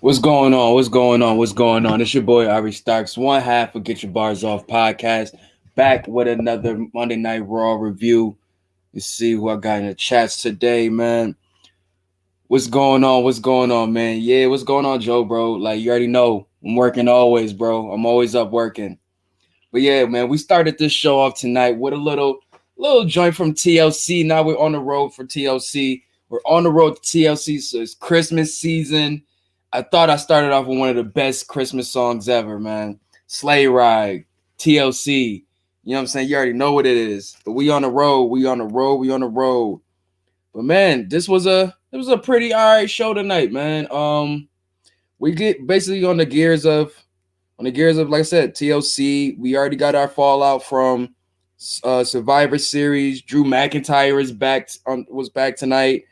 What's going on? What's going on? What's going on? It's your boy Arri Starks, one half of Get Your Bars Off podcast, back with another Monday Night Raw review. You see who I got in the chats today, man. What's going on? What's going on, man? Yeah, what's going on, Joe, bro? Like you already know, I'm working always, bro. I'm always up working. But yeah, man, we started this show off tonight with a little joint from TLC. Now we're on the road for TLC. We're on the road to TLC, so it's Christmas season. I thought I started off with one of the best Christmas songs ever, man. Sleigh Ride, TLC. You know what I'm saying? You already know what it is. But we on the road. We on the road. We on the road. But man, it was a pretty all right show tonight, man. We get basically on the gears of, like I said, TLC. We already got our fallout from Survivor Series. Drew McIntyre was back tonight.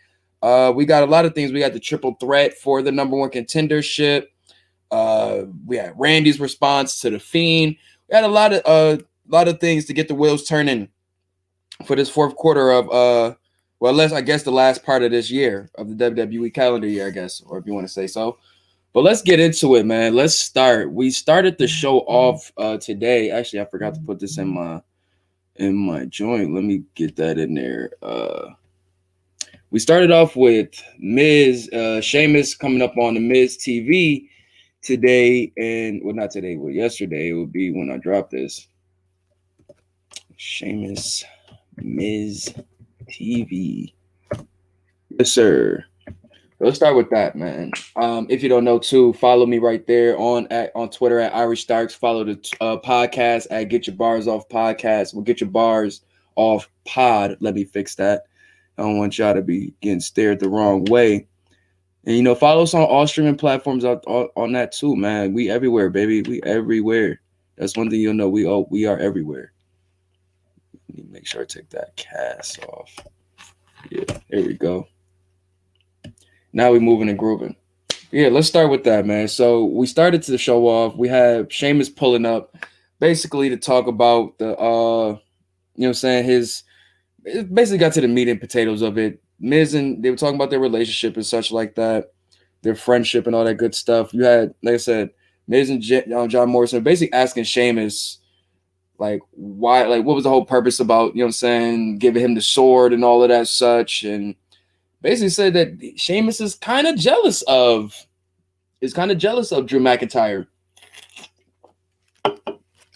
We got a lot of things. We got the triple threat for the number one contendership. We had Randy's response to the Fiend. We had a lot of things to get the wheels turning for this fourth quarter of I guess the last part of this year of the WWE calendar year, I guess, or if you want to say so. But let's get into it, man. Let's start. We started the show off today. Actually, I forgot to put this in my joint. Let me get that in there. We started off with Sheamus coming up on the Miz TV today, and well, not today, but yesterday. It would be when I drop this. Sheamus Miz TV. Yes, sir. Let's start with that, man. If you don't know, too, follow me right there on Twitter at Irish Starks. Follow the podcast at Get Your Bars Off Podcast. We'll get your bars off pod. Let me fix that. I don't want y'all to be getting stared the wrong way. And, follow us on all streaming platforms on that, too, man. We everywhere, baby. We everywhere. That's one thing you'll know. We are everywhere. Let me make sure I take that cast off. Yeah, there we go. Now we're moving and grooving. Yeah, let's start with that, man. So we started to show off. We have Sheamus pulling up basically to talk about the, it basically got to the meat and potatoes of it. Miz and they were talking about their relationship and such like that, their friendship and all that good stuff. You had, like I said, Miz and John Morrison basically asking Sheamus, like, why, like, what was the whole purpose about, giving him the sword and all of that such. And basically said that Sheamus is kind of jealous of Drew McIntyre,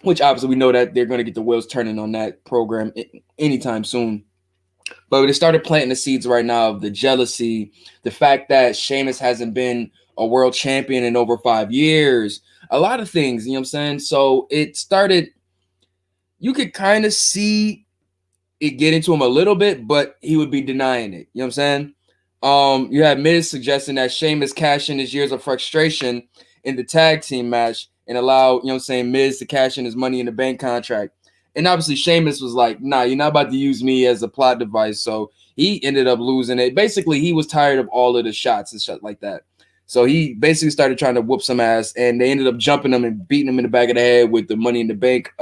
which obviously we know that they're going to get the wheels turning on that program anytime soon. But they started planting the seeds right now of the jealousy, the fact that Sheamus hasn't been a world champion in over 5 years, a lot of things, So it started, you could kind of see it get into him a little bit, but he would be denying it. You had Miz suggesting that Sheamus cash in his years of frustration in the tag team match and allow, Miz to cash in his Money in the Bank contract. And obviously Sheamus was like, nah, you're not about to use me as a plot device. So he ended up losing it. Basically, he was tired of all of the shots and shit like that. So he basically started trying to whoop some ass, and they ended up jumping him and beating him in the back of the head with the Money in the Bank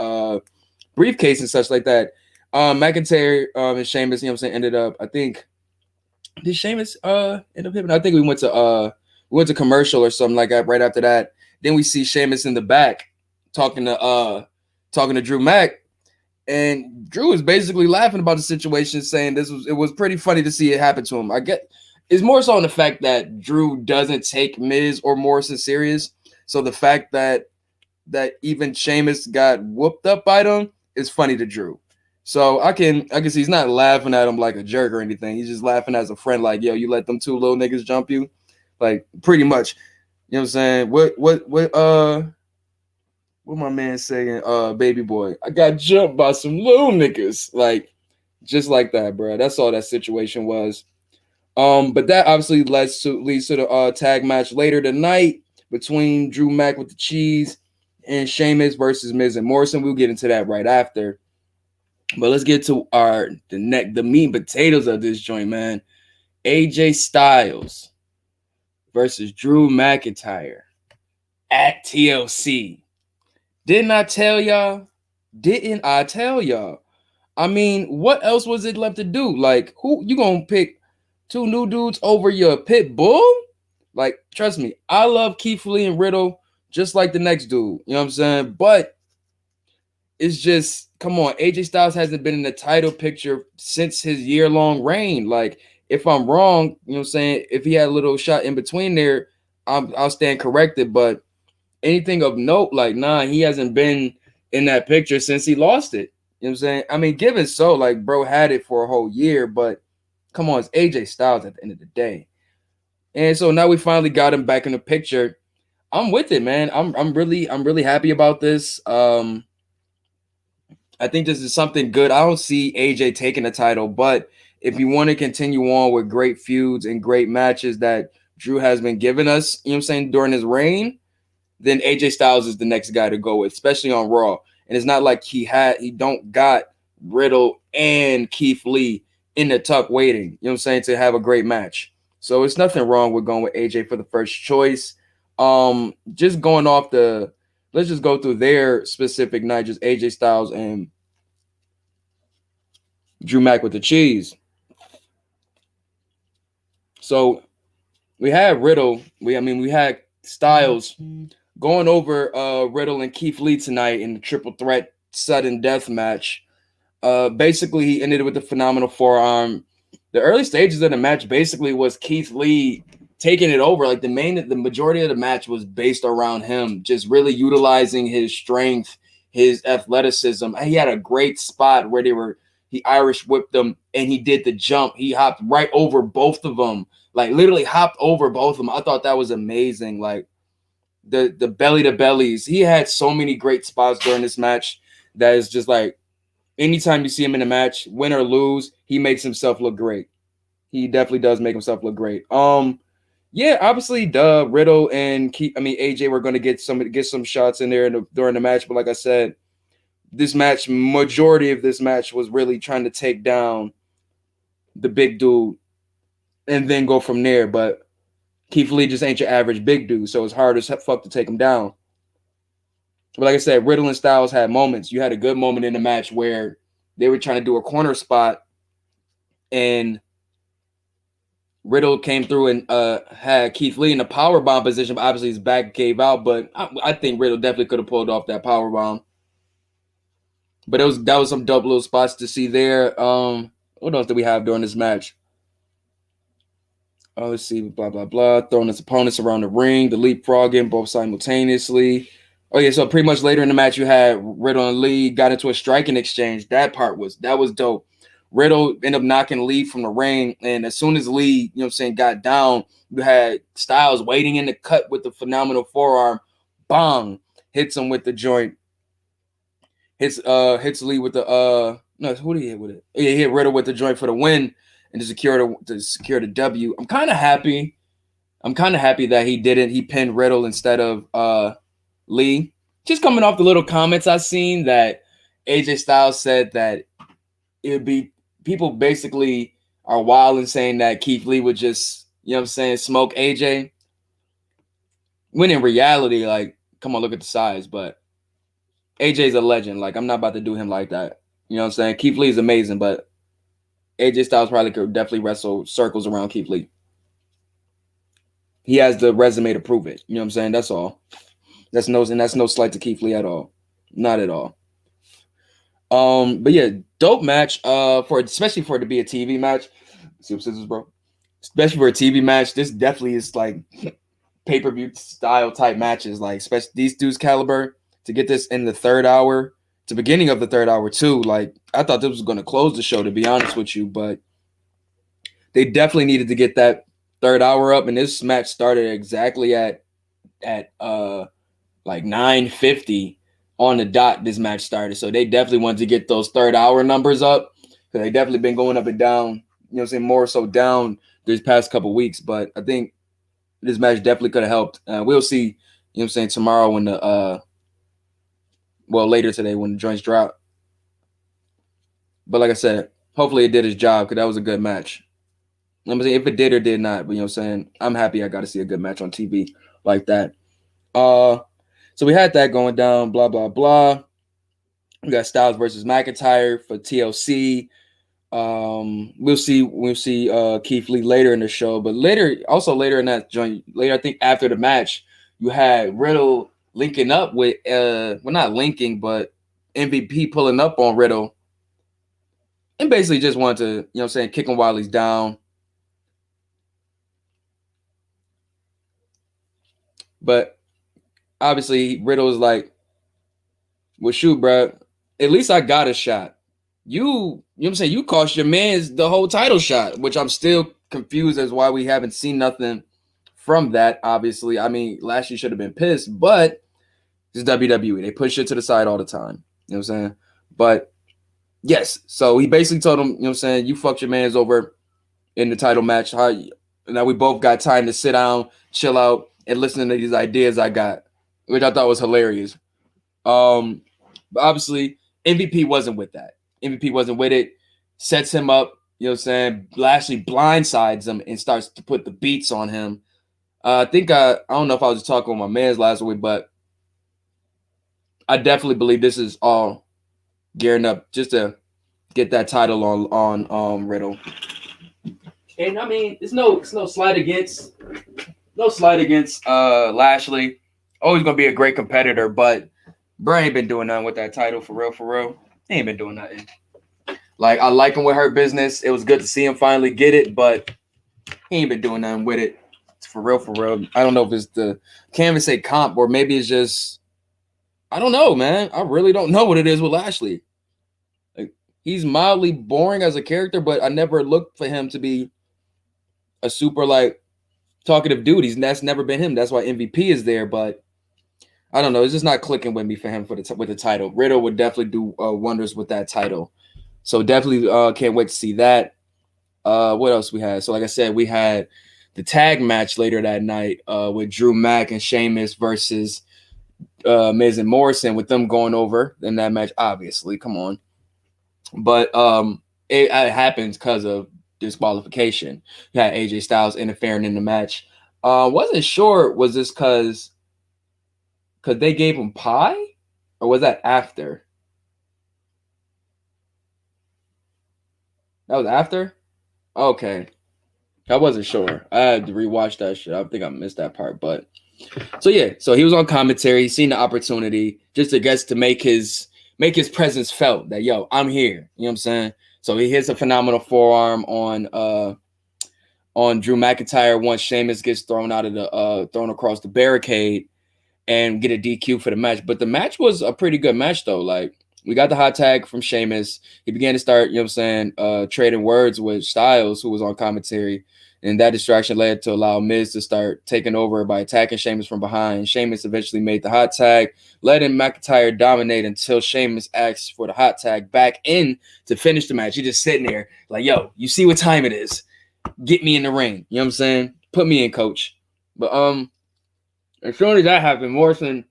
briefcase and such like that. McIntyre and Sheamus, ended up, I think, did Sheamus end up hitting? I think we went to commercial or something like that right after that. Then we see Sheamus in the back talking to Drew Mac, and Drew is basically laughing about the situation, saying it was pretty funny to see it happen to him. I get it's more so on the fact that Drew doesn't take Miz or Morrison serious. So the fact that even Sheamus got whooped up by them is funny to Drew. So I can see he's not laughing at him like a jerk or anything. He's just laughing as a friend, like, yo, you let them two little niggas jump you? Like, pretty much. You know what I'm saying? What my man saying? Baby boy, I got jumped by some little niggas. Like, just like that, bro. That's all that situation was. But that obviously leads to the tag match later tonight between Drew Mac with the cheese and Sheamus versus Miz and Morrison. We'll get into that right after. But let's get to the meat and potatoes of this joint, man. AJ Styles versus Drew McIntyre at TLC. Didn't I tell y'all? I mean, what else was it left to do? Like, who you gonna pick two new dudes over your pit bull? Like, trust me, I love Keith Lee and Riddle just like the next dude. You know what I'm saying? But it's just, come on, AJ Styles hasn't been in the title picture since his year-long reign. Like, if I'm wrong, you know what I'm saying? If he had a little shot in between there, I'll stand corrected. But anything of note, like, nah, he hasn't been in that picture since he lost it. You know what I'm saying? I mean, given so, like, bro had it for a whole year, but come on, it's AJ Styles at the end of the day. And so now we finally got him back in the picture. I'm with it, man. I'm really happy about this. I think this is something good. I don't see AJ taking the title, but if you want to continue on with great feuds and great matches that Drew has been giving us, you know what I'm saying, during his reign, then AJ Styles is the next guy to go with, especially on Raw. And it's not like he don't got Riddle and Keith Lee in the tuck waiting, you know what I'm saying, to have a great match. So it's nothing wrong with going with AJ for the first choice. Just going off let's just go through their specific night, just AJ Styles and Drew Mac with the cheese. So we had Riddle. We had Styles going over Riddle and Keith Lee tonight in the triple threat sudden death match. Basically, he ended it with the phenomenal forearm. The early stages of the match basically was Keith Lee taking it over. Like the majority of the match was based around him, just really utilizing his strength, his athleticism. He had a great spot where he Irish whipped them and he did the jump. He hopped right over both of them, like literally hopped over both of them. I thought that was amazing. Like the belly to bellies. He had so many great spots during this match that is just like anytime you see him in a match, win or lose, he makes himself look great. He definitely does make himself look great. Yeah, obviously, Riddle and AJ were going to get some shots in there during the match, but like I said, majority of this match was really trying to take down the big dude and then go from there. But Keith Lee just ain't your average big dude, so it's hard as fuck to take him down. But like I said, Riddle and Styles had moments. You had a good moment in the match where they were trying to do a corner spot and Riddle came through and had Keith Lee in a powerbomb position. But obviously, his back gave out, but I think Riddle definitely could have pulled off that powerbomb. But that was some dope little spots to see there. What else did we have during this match? Oh, let's see, blah, blah, blah. Throwing his opponents around the ring, the leapfrogging both simultaneously. Oh, yeah, so pretty much later in the match, you had Riddle and Lee got into a striking exchange. That was dope. Riddle ended up knocking Lee from the ring, and as soon as Lee, you know what I'm saying, got down, you had Styles waiting in the cut with the phenomenal forearm. Bong! Hits him with the joint. Hits Lee with the no, who did he hit with it? Yeah, he hit Riddle with the joint for the win and to secure the W. I'm kind of happy that he didn't. He pinned Riddle instead of Lee. Just coming off the little comments I seen that AJ Styles said that it would be people basically are wild and saying that Keith Lee would just, you know what I'm saying, smoke AJ. When in reality, like, come on, look at the size, but AJ's a legend. Like, I'm not about to do him like that. You know what I'm saying? Keith Lee is amazing, but AJ Styles probably could definitely wrestle circles around Keith Lee. He has the resume to prove it. You know what I'm saying? That's all. That's no slight to Keith Lee at all. Not at all. But yeah, dope match. Especially for it to be a TV match. See what scissors, bro? Especially for a TV match, this definitely is like pay-per-view style type matches. Like, especially these dudes' caliber to get this in the third hour, to beginning of the third hour too. Like, I thought this was going to close the show, to be honest with you, but they definitely needed to get that third hour up, and this match started exactly at like 9:50 on the dot. This match started, so they definitely wanted to get those third hour numbers up because they definitely been going up and down. You know what I'm saying? More so down these past couple weeks, but I think this match definitely could have helped. We'll see. You know what I'm saying? Tomorrow when later today when the joints drop. But like I said, hopefully it did its job because that was a good match. I'm saying if it did or did not, but you know what I'm saying, I'm happy I got to see a good match on TV like that. So we had that going down, blah, blah, blah. We got Styles versus McIntyre for TLC. We'll see Keith Lee later in the show, but later in that joint, I think after the match, you had Riddle linking up with not linking, but MVP pulling up on Riddle and basically just wanted to, kick him while he's down. But obviously Riddle was like, well, shoot, bro, at least I got a shot. You know what I'm saying? You cost your man's the whole title shot, which I'm still confused as why we haven't seen nothing from that. Obviously, I mean, Lashley should have been pissed, but it's WWE. They push it to the side all the time. You know what I'm saying? But yes, so he basically told him, you know what I'm saying, you fucked your man's over in the title match. Now we both got time to sit down, chill out, and listen to these ideas I got, which I thought was hilarious. But obviously, MVP wasn't with that. MVP wasn't with it, sets him up, you know what I'm saying? Lashley blindsides him and starts to put the beats on him. I think I don't know if I was talking with my man's last week, but I definitely believe this is all gearing up just to get that title on Riddle. And I mean, it's no slight against Lashley. Always gonna be a great competitor, but bro ain't been doing nothing with that title for real. He ain't been doing nothing. Like, I like him with Hurt Business. It was good to see him finally get it, but he ain't been doing nothing with it for real. I don't know if it's can't even say comp, or maybe it's just, I don't know, man. I really don't know what it is with Lashley. Like, he's mildly boring as a character, but I never looked for him to be a super like talkative dude. That's never been him. That's why MVP is there, but I don't know. It's just not clicking with me for him with the title. Riddle would definitely do wonders with that title. So definitely can't wait to see that. What else we had? So like I said, we had the tag match later that night with Drew Mack and Sheamus versus Miz and Morrison, with them going over in that match, obviously. Come on. But it happens because of disqualification. You had AJ Styles interfering in the match. Wasn't sure, was this because they gave him pie, or was that after? That was after? Okay. I wasn't sure. I had to rewatch that shit. I think I missed that part. But so yeah, so he was on commentary, seen the opportunity just to make his presence felt that, yo, I'm here. You know what I'm saying? So he hits a phenomenal forearm on Drew McIntyre once Sheamus gets thrown across the barricade and get a DQ for the match. But the match was a pretty good match, though. Like, we got the hot tag from Sheamus. He began to start, you know what I'm saying, trading words with Styles, who was on commentary. And that distraction led to allow Miz to start taking over by attacking Sheamus from behind. Sheamus eventually made the hot tag, letting McIntyre dominate until Sheamus asked for the hot tag back in to finish the match. He's just sitting there like, yo, you see what time it is. Get me in the ring. You know what I'm saying? Put me in, coach. But as soon as that happened, Morrison,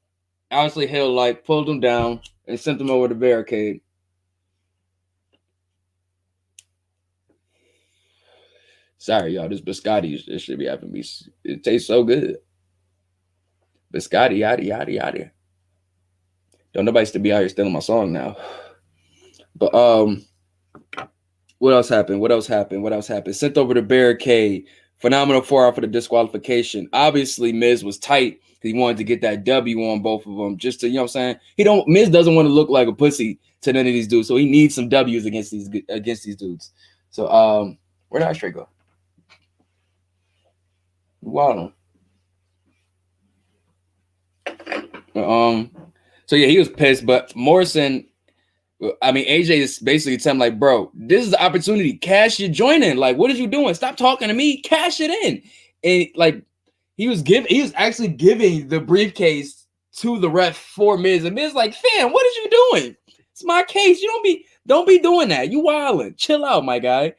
obviously Hill, like, pulled him down and sent him over the barricade. Sorry, y'all. This biscotti, this should be having me. It tastes so good. Biscotti, yada. Don't nobody still be out here stealing my song now. But what else happened? Sent over the barricade. Phenomenal forearm for the disqualification. Obviously, Miz was tight. He wanted to get that W on both of them, just to, you know what I'm saying? Miz doesn't want to look like a pussy to none of these dudes, so he needs some W's against these dudes. So where did I straight go? Wow. So yeah, he was pissed, but Morrison, I mean, AJ is basically telling him, like, bro, this is the opportunity. Cash your joint in. Like, what are you doing? Stop talking to me. Cash it in. And like, he was actually giving the briefcase to the ref for Miz, and Miz like, fam, what is you doing? It's my case. You don't be doing that. You wildin'. Chill out, my guy.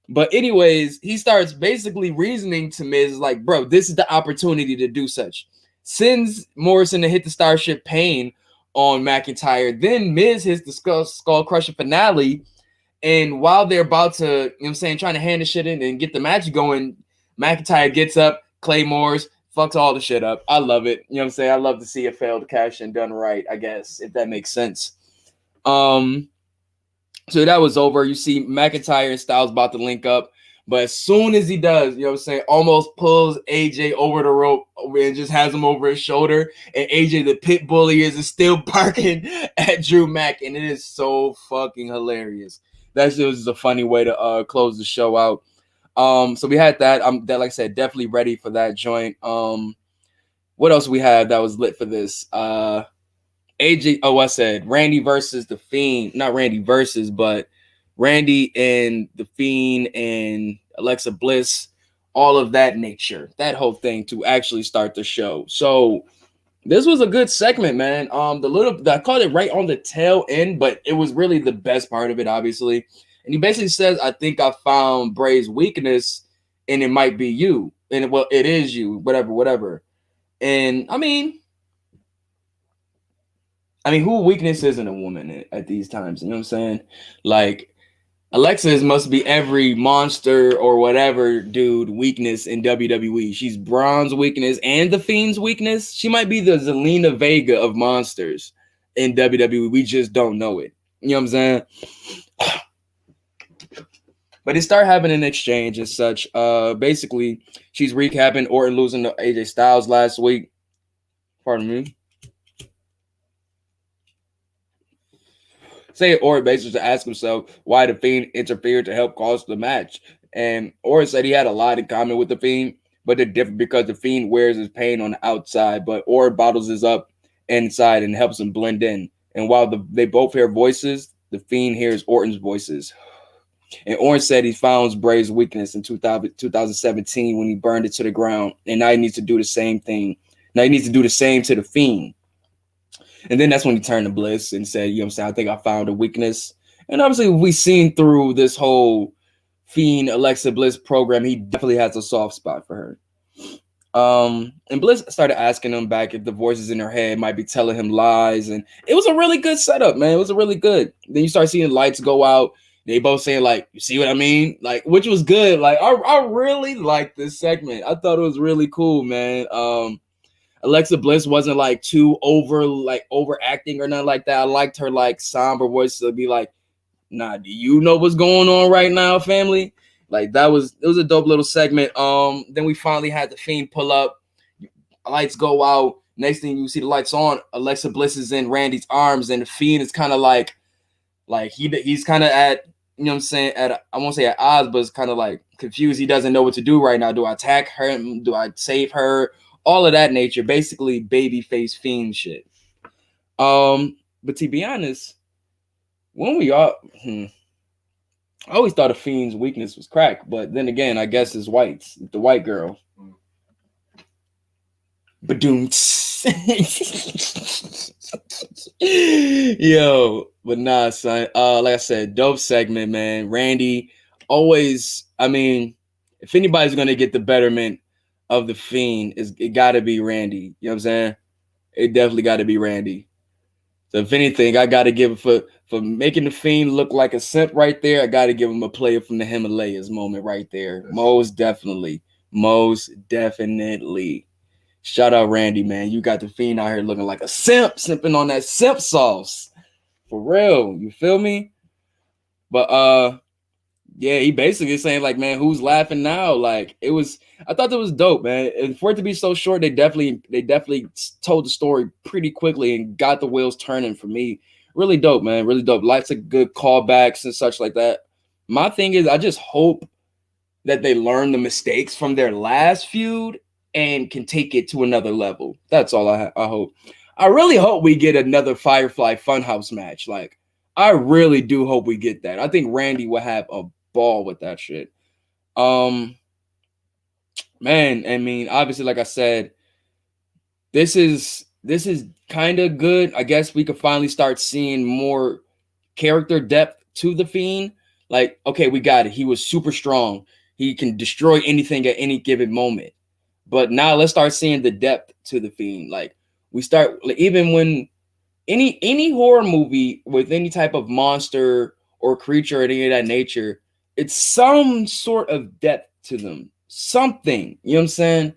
But anyways, he starts basically reasoning to Miz like, bro, this is the opportunity to do such. Sends Morrison to hit the Starship Pain on McIntyre. Then Miz hits the Skull Crusher finale. And while they're about to, you know what I'm saying, trying to hand the shit in and get the match going, McIntyre gets up, Claymores, fucks all the shit up. I love it. You know what I'm saying? I love to see a failed cash in done right, I guess, if that makes sense. So that was over. You see McIntyre and Styles about to link up. But as soon as he does, you know what I'm saying, almost pulls AJ over the rope and just has him over his shoulder. And AJ, the pit bull he is still barking at Drew Mac. And it is so fucking hilarious. That shit was just a funny way to close the show out. So we had that. I'm like I said, definitely ready for that joint. What else we had that was lit for this? AJ, I said Randy versus the Fiend. Not Randy versus, but Randy and the Fiend and Alexa Bliss, all of that nature, that whole thing to actually start the show. So this was a good segment, man. I called it right on the tail end, but it was really the best part of it, obviously. And he basically says, "I think I found Bray's weakness, and it might be you, and it is you, whatever." And I mean, who weakness isn't a woman at these times? You know what I'm saying? Like, Alexa's must be every monster or whatever dude weakness in WWE. She's Braun's weakness and the Fiend's weakness. She might be the Zelina Vega of monsters in WWE. We just don't know it. You know what I'm saying? But they start having an exchange as such. Basically, she's recapping Orton losing to AJ Styles last week. Pardon me. Say Orton basically to ask himself why the Fiend interfered to help cause the match. And Orton said he had a lot in common with the Fiend, but they're different because the Fiend wears his pain on the outside, but Orton bottles his up inside and helps him blend in. And while they both hear voices, the Fiend hears Orton's voices. And Orton said he found Bray's weakness in 2017 when he burned it to the ground. And now he needs to do the same thing. Now he needs to do the same to the Fiend. And then that's when he turned to Bliss and said, you know what I'm saying, I think I found a weakness. And obviously we've seen through this whole Fiend Alexa Bliss program, he definitely has a soft spot for her. And Bliss started asking him back if the voices in her head might be telling him lies. And it was a really good setup, man. It was a really good. Then you start seeing lights go out. They both saying, like, you see what I mean? Like, which was good. Like, I really liked this segment. I thought it was really cool, man. Alexa Bliss wasn't like too overacting or nothing like that. I liked her like somber voice to be like, nah, do you know what's going on right now, family? Like it was a dope little segment. Then we finally had the Fiend pull up, lights go out. Next thing you see the lights on, Alexa Bliss is in Randy's arms, and the Fiend is kind of like he's kind of at, you know what I'm saying, I won't say at odds, but it's kind of like confused. He doesn't know what to do right now. Do I attack her? Do I save her? All of that nature, basically babyface Fiend shit. But to be honest, when we all, I always thought a Fiend's weakness was crack, but then again, I guess it's whites, the white girl. Badoom. Yo, but nah, son. Like I said, dope segment, man. Randy always, if anybody's gonna get the betterment of the Fiend, it gotta be Randy. You know what I'm saying? It definitely gotta be Randy. So if anything, I gotta give it for making the Fiend look like a simp right there. I gotta give him a player from the Himalayas moment right there. Most definitely. Shout out Randy, man. You got the Fiend out here looking like a simp, simping on that simp sauce. For real. You feel me? But yeah, he basically saying like, man, who's laughing now? Like I thought that was dope, man. And for it to be so short, they definitely told the story pretty quickly and got the wheels turning for me. Really dope, man. Really dope. Lots of good callbacks and such like that. My thing is, I just hope that they learn the mistakes from their last feud and can take it to another level. That's all I hope. I really hope we get another Firefly Funhouse match. Like, I really do hope we get that. I think Randy will have a ball with that shit. Man, obviously, like I said, this is kind of good. I guess we could finally start seeing more character depth to the Fiend. Like, okay, we got it. He was super strong. He can destroy anything at any given moment. But now let's start seeing the depth to the Fiend. Like, we start, even when any horror movie with any type of monster or creature or any of that nature, it's some sort of depth to them. Something, you know what I'm saying?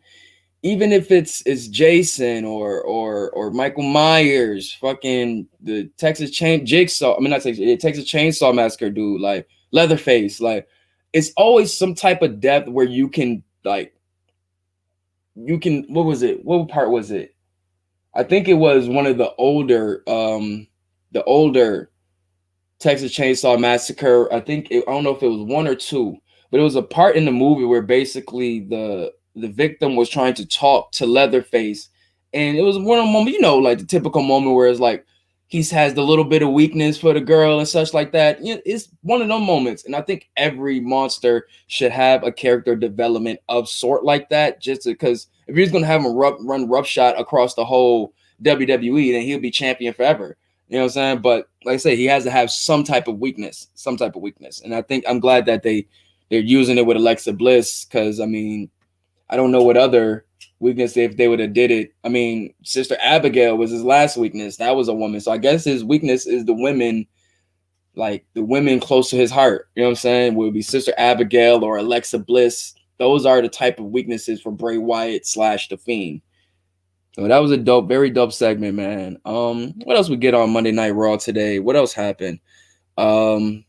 even if it's Jason or Michael Myers, fucking the Texas Jigsaw. I mean, not Texas Chainsaw Massacre dude, like Leatherface. Like, it's always some type of depth where you can like you can. What was it? What part was it? I think it was one of the older Texas Chainsaw Massacre. I don't know if it was one or two, but it was a part in the movie where basically the victim was trying to talk to Leatherface, and it was one of the moments, like the typical moment where it's like he has the little bit of weakness for the girl and such like that. It's one of those moments, and I think every monster should have a character development of sort like that, just because if you're just gonna have him run roughshod across the whole WWE, then he'll be champion forever. You know what I'm saying? But like I say, he has to have some type of weakness. And I think I'm glad that they're using it with Alexa Bliss, because I mean, I don't know what other weakness if they would have did it. I mean, Sister Abigail was his last weakness. That was a woman. So I guess his weakness is the women, like the women close to his heart. You know what I'm saying? Would be Sister Abigail or Alexa Bliss. Those are the type of weaknesses for Bray Wyatt / The Fiend. So that was a very dope segment, man. What else we get on Monday Night Raw today? What else happened? I'm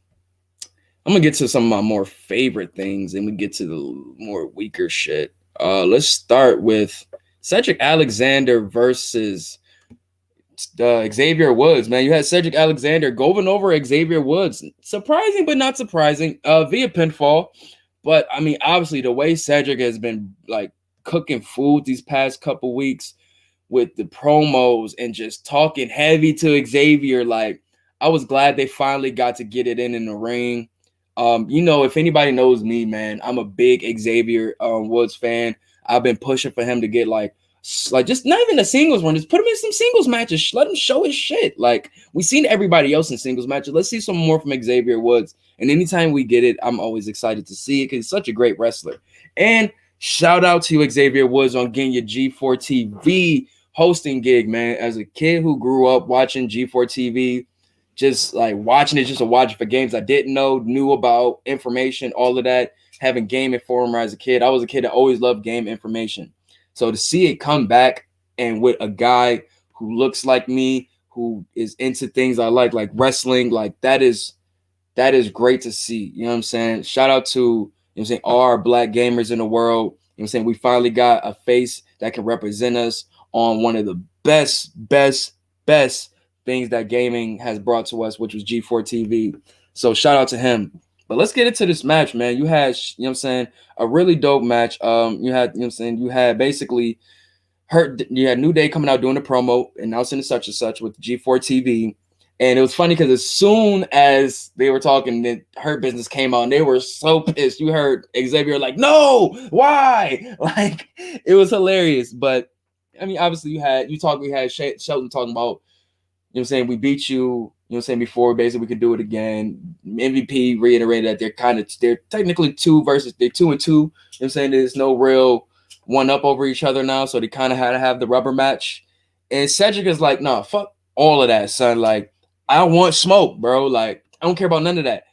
gonna get to some of my more favorite things, and we get to the more weaker shit. Let's start with Cedric Alexander versus Xavier Woods, man. You had Cedric Alexander going over Xavier Woods. Surprising, but not surprising, via pinfall. But I mean, obviously, the way Cedric has been like cooking food these past couple weeks with the promos and just talking heavy to Xavier, like I was glad they finally got to get it in the ring. If anybody knows me, man, I'm a big Xavier Woods fan. I've been pushing for him to get like just not even a singles run, just put him in some singles matches. Let him show his shit. Like we've seen everybody else in singles matches. Let's see some more from Xavier Woods. And anytime we get it, I'm always excited to see it because he's such a great wrestler. And shout out to Xavier Woods on getting your G4 TV hosting gig, man. As a kid who grew up watching G4 TV, just like watching it just to watch it for games I didn't know, knew about, information, all of that, having Game Informer as a kid. I was a kid that always loved game information. So to see it come back and with a guy who looks like me, who is into things I like wrestling, like that is great to see. You know what I'm saying? Shout out to, you know what I'm saying, all our black gamers in the world. You know what I'm saying? We finally got a face that can represent us on one of the best things that gaming has brought to us, which was G4 TV. So shout out to him. But let's get into this match, man. You had, you know what I'm saying, a really dope match. You had basically you had New Day coming out doing a promo, announcing such and such with G4 TV. And it was funny because as soon as they were talking, the Hurt Business came out and they were so pissed. You heard Xavier like, no, why? Like, it was hilarious. But I mean, obviously we had Shelton talking about, you know what I'm saying, we beat you, you know what I'm saying, before, basically we could do it again. MVP reiterated that they're technically 2 and 2. You know what I'm saying? There's no real one up over each other now, so they kind of had to have the rubber match. And Cedric is like, nah, fuck all of that, son. Like, I want smoke, bro. Like, I don't care about none of that.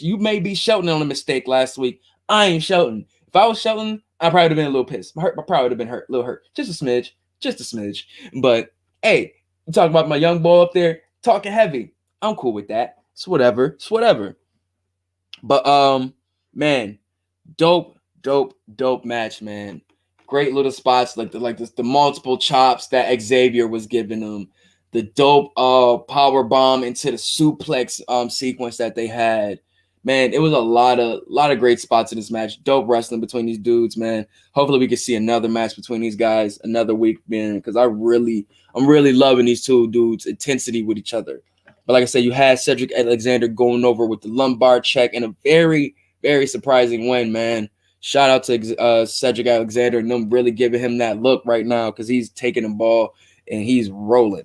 You may be Shelton on a mistake last week. I ain't Shelton. If I was Shelton, I probably would have been a little pissed. I probably would have been a little hurt. Just a smidge. But hey, you talk about my young boy up there talking heavy. I'm cool with that. It's whatever. But man, dope match, man. Great little spots like the multiple chops that Xavier was giving them. The dope power bomb into the suplex sequence that they had. Man, it was a lot of great spots in this match. Dope wrestling between these dudes, man. Hopefully we can see another match between these guys another week, man, because I'm really loving these two dudes' intensity with each other. But like I said, you had Cedric Alexander going over with the lumbar check and a very, very surprising win, man. Shout out to Cedric Alexander and them really giving him that look right now because he's taking the ball and he's rolling.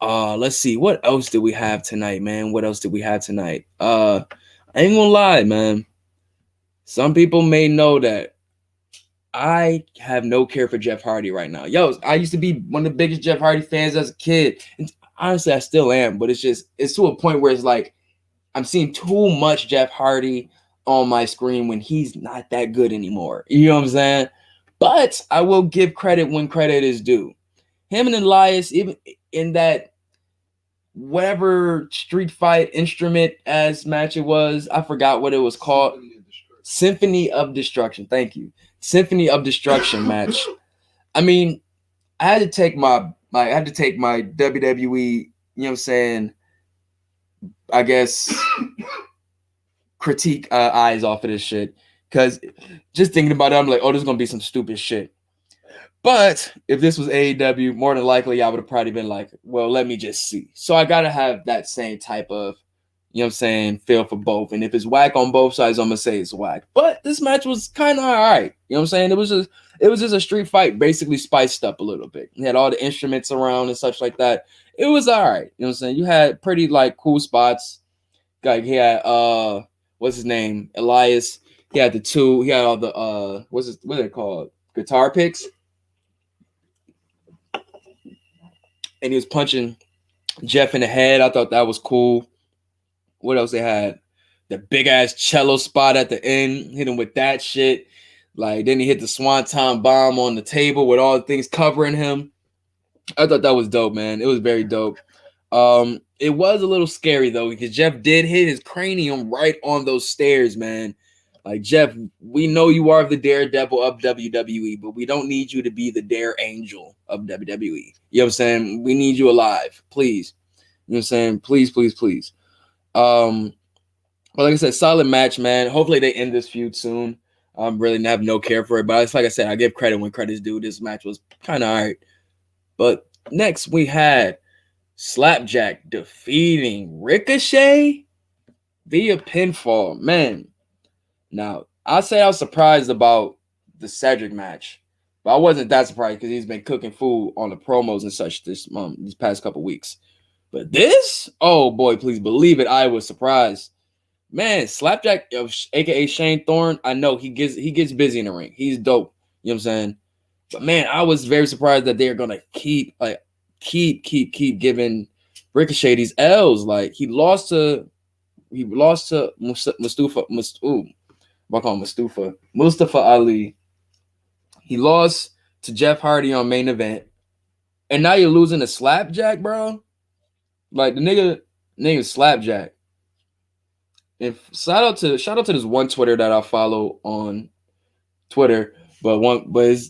Let's see. What else did we have tonight, man? I ain't gonna lie, man. Some people may know that I have no care for Jeff Hardy right now. I used to be one of the biggest Jeff Hardy fans as a kid. And honestly, I still am, but it's to a point where it's like I'm seeing too much Jeff Hardy on my screen when he's not that good anymore. You know what I'm saying? But I will give credit when credit is due. Him and Elias, even in that whatever street fight instrument as match it was, I forgot what it was called. Symphony of Destruction. Thank you. Symphony of Destruction match. I mean, I had to take my WWE, you know what I'm saying, I guess critique eyes off of this shit. Cause just thinking about it, I'm like, oh, there's gonna be some stupid shit. But if this was AEW, more than likely I would have probably been like, well, let me just see. So I gotta have that same type of, you know what I'm saying, feel for both. And if it's whack on both sides, I'm gonna say it's whack. But this match was kind of all right. You know what I'm saying? It was just a street fight, basically spiced up a little bit. You had all the instruments around and such like that. It was all right. You know what I'm saying? You had pretty like cool spots. Like he had what's his name? Elias. He had all the what are they called? Guitar picks. And he was punching Jeff in the head. I thought that was cool. What else they had? The big ass cello spot at the end. Hit him with that shit. Like then he hit the swanton bomb on the table with all the things covering him. I thought that was dope, man. It was very dope. It was a little scary though because Jeff did hit his cranium right on those stairs, man. Like Jeff, we know you are the daredevil of WWE, but we don't need you to be the dare angel of WWE. You know what I'm saying? We need you alive, please. You know what I'm saying? Please, please, please. But like I said, solid match, man. Hopefully they end this feud soon. Really have no care for it, but it's like I said, I give credit when credit's due. This match was kind of all right. But next we had Slapjack defeating Ricochet via pinfall, man. Now, I say I was surprised about the Cedric match, but I wasn't that surprised because he's been cooking food on the promos and such these past couple weeks. But this, oh boy, please believe it, I was surprised. Man, Slapjack, aka Shane Thorne, I know he gets busy in the ring. He's dope. You know what I'm saying? But man, I was very surprised that they're gonna keep giving Ricochet these L's. Like he lost to Mustafa. I call him Mustafa Ali. He lost to Jeff Hardy on main event, and now you're losing to Slapjack, bro. Like the nigga name is Slapjack. And shout out to this one Twitter that I follow on Twitter, but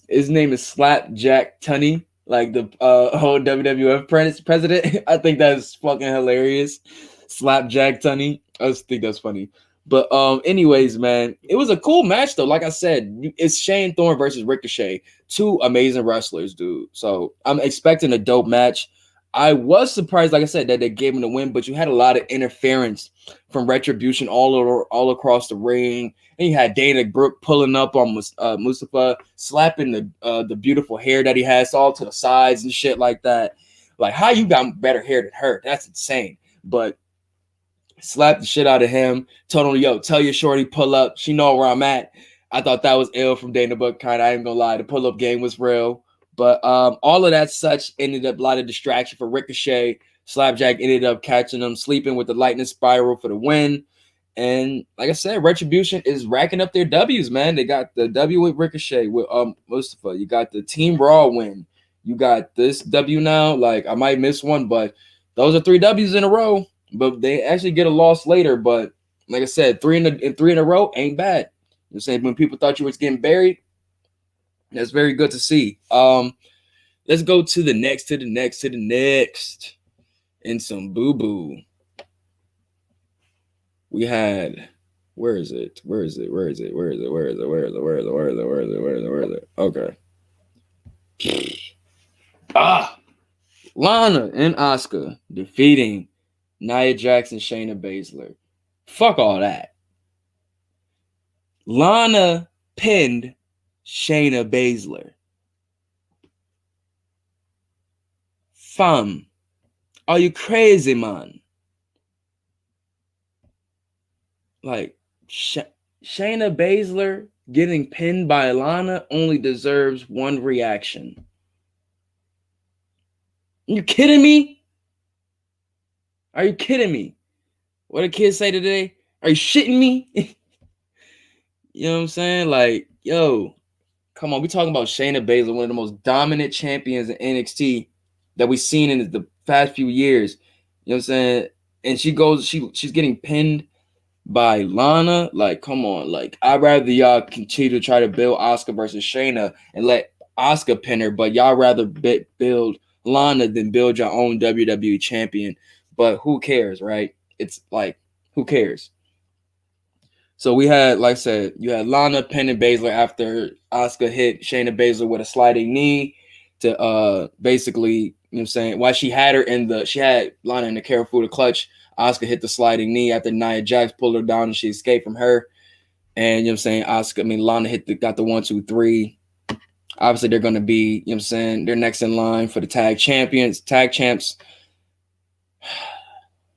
his name is Slapjack Tunney, like the whole WWF president. I think that's fucking hilarious. Slapjack Tunney. I just think that's funny. But anyways, man, it was a cool match though. Like I said, it's Shane Thorne versus Ricochet, two amazing wrestlers, dude. So I'm expecting a dope match. I was surprised, like I said, that they gave him the win, but you had a lot of interference from Retribution all across the ring, and you had Dana Brooke pulling up on Mustafa, slapping the beautiful hair that he has all to the sides and shit like that. Like, how you got better hair than her? That's insane. But slapped the shit out of him. Told him, yo, tell your shorty pull up. She know where I'm at. I thought that was ill from Dana Brooke. Kind of, I ain't gonna lie. The pull up game was real. But all of that such ended up a lot of distraction for Ricochet. Slapjack ended up catching him, sleeping with the lightning spiral for the win. And like I said, Retribution is racking up their W's, man. They got the W with Ricochet with Mustafa. You got the Team Raw win. You got this W now. Like I might miss one, but those are 3 W's in a row. But they actually get a loss later. But like I said, 3 in a row ain't bad. You know what I'm saying? When people thought you was getting buried, that's very good to see. Let's go to the next, and some boo-boo. We had, where is it? Okay. Lana and Asuka defeating Nia Jax and Shayna Baszler. Fuck all that. Lana pinned Shayna Baszler. Fam, are you crazy, man? Like, Shayna Baszler getting pinned by Lana only deserves one reaction. You kidding me? Are you kidding me? What did kids say today? Are you shitting me? You know what I'm saying? Like, yo, come on, we talking about Shayna Baszler, one of the most dominant champions in NXT that we've seen in the past few years. You know what I'm saying? And she's getting pinned by Lana. Like, come on. Like, I'd rather y'all continue to try to build Asuka versus Shayna and let Asuka pin her, but y'all rather build Lana than build your own WWE champion. But who cares, right? It's like, who cares? So we had, like I said, you had Lana pinning Baszler after Asuka hit Shayna Baszler with a sliding knee to basically, you know what I'm saying, while she had Lana in the Karafuda clutch, Asuka hit the sliding knee after Nia Jax pulled her down and she escaped from her. And you know what I'm saying, Lana got the 1, 2, 3. Obviously, they're gonna be, you know what I'm saying, they're next in line for the tag champs.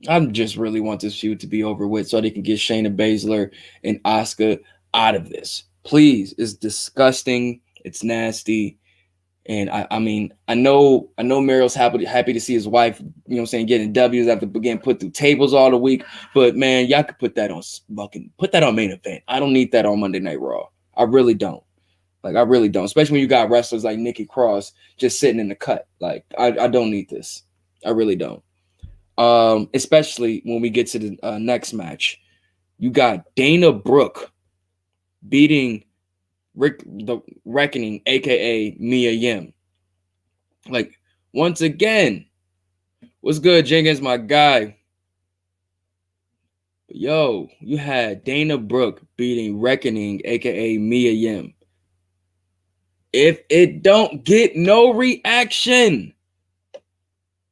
I just really want this feud to be over with so they can get Shayna Baszler and Asuka out of this. Please. It's disgusting. It's nasty. And I know Mario's happy to see his wife, you know what I'm saying, getting W's after getting put through tables all the week. But man, y'all could put that on main event. I don't need that on Monday Night Raw. I really don't. Like, I really don't. Especially when you got wrestlers like Nikki Cross just sitting in the cut. Like, I don't need this. I really don't. Especially when we get to the next match. You got Dana Brooke beating the Reckoning, aka Mia Yim. Like, once again, what's good, Jenkins, my guy? Yo, you had Dana Brooke beating Reckoning, aka Mia Yim. If it don't get no reaction,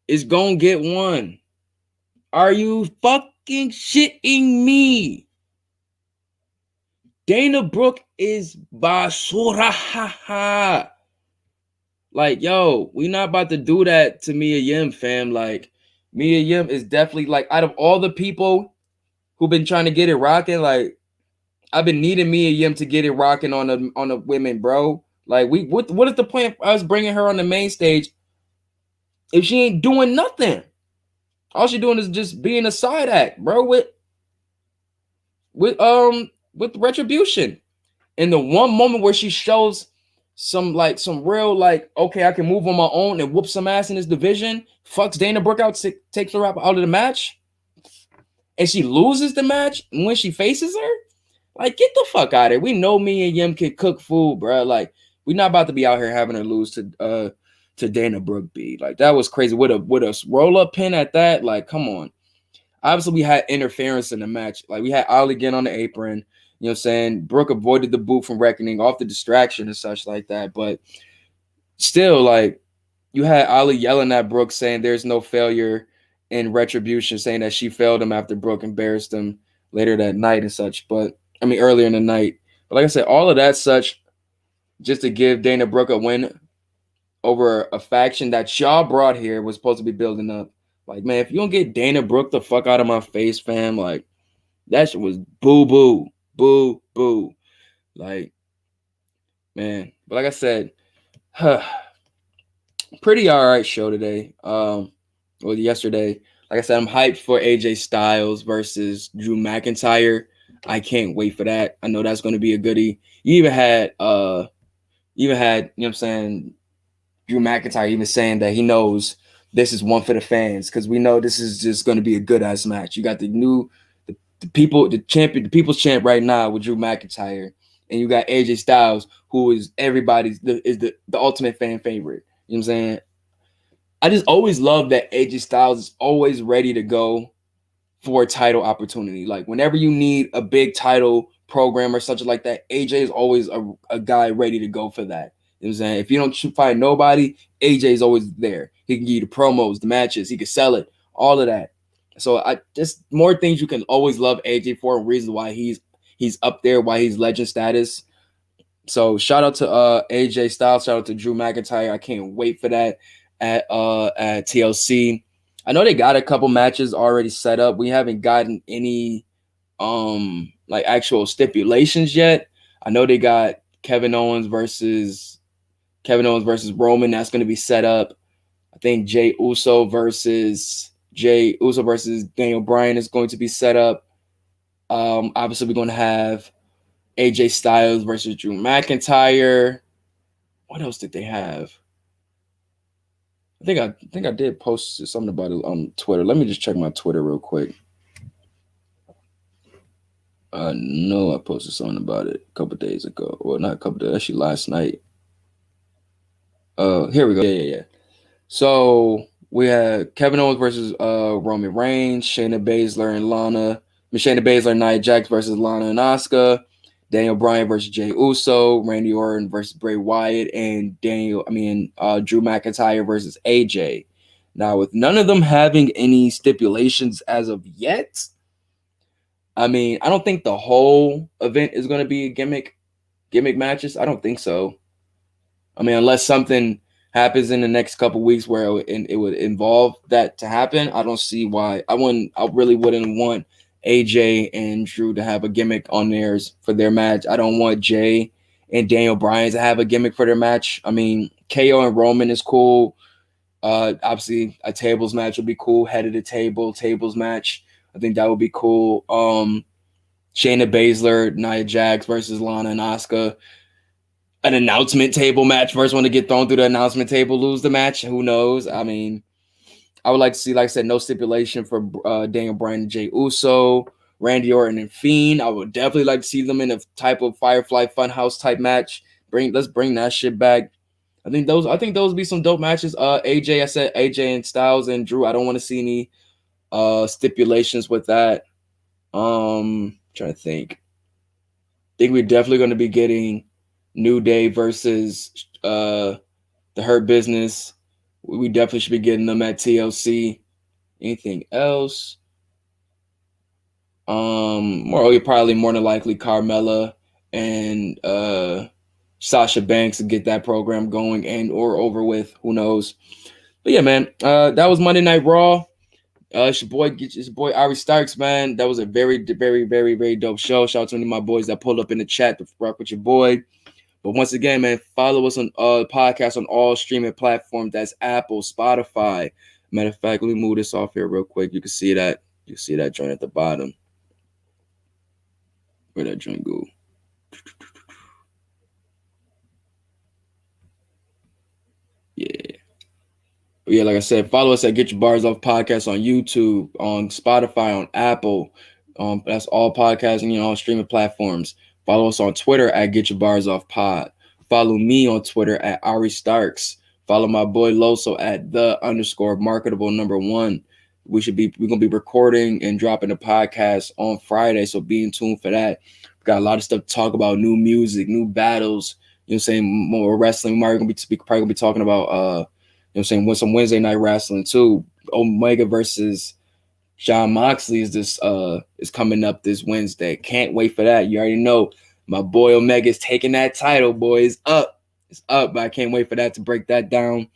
it's gonna get one. Are you fucking shitting me? Dana Brooke is basura. Like, yo, we not about to do that to Mia Yim, fam. Like, Mia Yim is definitely, like, out of all the people who've been trying to get it rocking, like, I've been needing Mia Yim to get it rocking on the women, bro. Like, what is the point of us bringing her on the main stage if she ain't doing nothing? All she doing is just being a side act, bro, with Retribution. In the one moment where she shows some real, like, okay, I can move on my own and whoop some ass in this division, fucks Dana Brooke out, takes her out of the match, and she loses the match when she faces her, like, get the fuck out of here. We know me and Yim can cook food, bro. Like, we not about to be out here having her lose to Dana Brooke. Like, that was crazy with a roll-up pin at that. Like, come on. Obviously, we had interference in the match. Like, we had Ali get on the apron. You know what I'm saying? Brooke avoided the boot from Reckoning off the distraction and such like that. But still, like, you had Ali yelling at Brooke saying there's no failure in Retribution, saying that she failed him after Brooke embarrassed him later that night and such. But, earlier in the night. But like I said, all of that such just to give Dana Brooke a win over a faction that y'all brought here was supposed to be building up. Like, man, if you don't get Dana Brooke the fuck out of my face, fam, like, that shit was boo-boo. Boo-boo. Like, man. But like I said, pretty all right show today. Yesterday. Like I said, I'm hyped for AJ Styles versus Drew McIntyre. I can't wait for that. I know that's going to be a goodie. You even had, you know what I'm saying, Drew McIntyre even saying that he knows this is one for the fans because we know this is just going to be a good ass match. You got the people's champ right now with Drew McIntyre, and you got AJ Styles, who is the ultimate fan favorite. You know what I'm saying? I just always love that AJ Styles is always ready to go for a title opportunity. Like, whenever you need a big title program or something like that, AJ is always a guy ready to go for that. You know what I'm saying? If you don't find nobody, AJ is always there. He can give you the promos, the matches, he can sell it, all of that. So I just more things you can always love AJ for, and reasons why he's up there, why he's legend status. So shout out to AJ Styles, shout out to Drew McIntyre. I can't wait for that at TLC. I know they got a couple matches already set up. We haven't gotten any like actual stipulations yet. I know they got Kevin Owens versus Roman. That's going to be set up. I think Jey Uso versus Daniel Bryan is going to be set up. Obviously, we're going to have AJ Styles versus Drew McIntyre. What else did they have? I think I did post something about it on Twitter. Let me just check my Twitter real quick. I know I posted something about it a couple days ago. Well, not a couple days, actually last night. Here we go. Yeah. So we had Kevin Owens versus Roman Reigns, Shayna Baszler and Shayna Baszler and Nia Jax versus Lana and Asuka, Daniel Bryan versus Jey Uso, Randy Orton versus Bray Wyatt, and Drew McIntyre versus AJ. Now, with none of them having any stipulations as of yet, I mean, I don't think the whole event is going to be gimmick matches. I don't think so. I mean, unless something happens in the next couple weeks where it would involve that to happen, I don't see why. I really wouldn't want AJ and Drew to have a gimmick on theirs for their match. I don't want Jay and Daniel Bryan to have a gimmick for their match. I mean, KO and Roman is cool. Obviously, a tables match would be cool. Head of the tables match. I think that would be cool. Shayna Baszler, Nia Jax versus Lana and Asuka. An announcement table match. First one to get thrown through the announcement table lose the match. Who knows? I mean, I would like to see, like I said, no stipulation for Daniel Bryan and Jey Uso, Randy Orton and Fiend. I would definitely like to see them in a type of Firefly Funhouse type match. Let's bring that shit back. I think those would be some dope matches. AJ, I said AJ and Styles and Drew. I don't want to see any stipulations with that. Trying to think. I think we're definitely going to be getting New Day versus the Hurt Business. We definitely should be getting them at TLC. Anything else? Probably more than likely Carmella and Sasha Banks to get that program going and or over with. Who knows? But yeah, man, that was Monday Night Raw. It's your boy Arri Starks, man. That was a very, very, very, very dope show. Shout out to any of my boys that pulled up in the chat to rock with your boy. But once again, man, follow us on podcast on all streaming platforms. That's Apple, Spotify. Matter of fact, let me move this off here real quick. You can see that. You see that joint at the bottom. Where'd that joint go? Yeah, like I said, follow us at Get Your Bars Off Podcast on YouTube, on Spotify, on Apple. That's all podcasting, all streaming platforms. Follow us on Twitter at Get Your Bars Off Pod. Follow me on Twitter at Arri Starks. Follow my boy Loso at _marketable1. We're gonna be recording and dropping the podcast on Friday, so be in tune for that. We've got a lot of stuff to talk about, new music, new battles. You know what I'm saying? More wrestling. We're probably gonna be talking about with some Wednesday night wrestling too. Omega versus Jon Moxley is coming up this Wednesday. Can't wait for that. You already know my boy Omega is taking that title, boy. It's up. But I can't wait for that to break that down.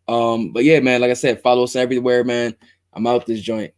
But yeah, man, like I said, follow us everywhere, man. I'm out this joint.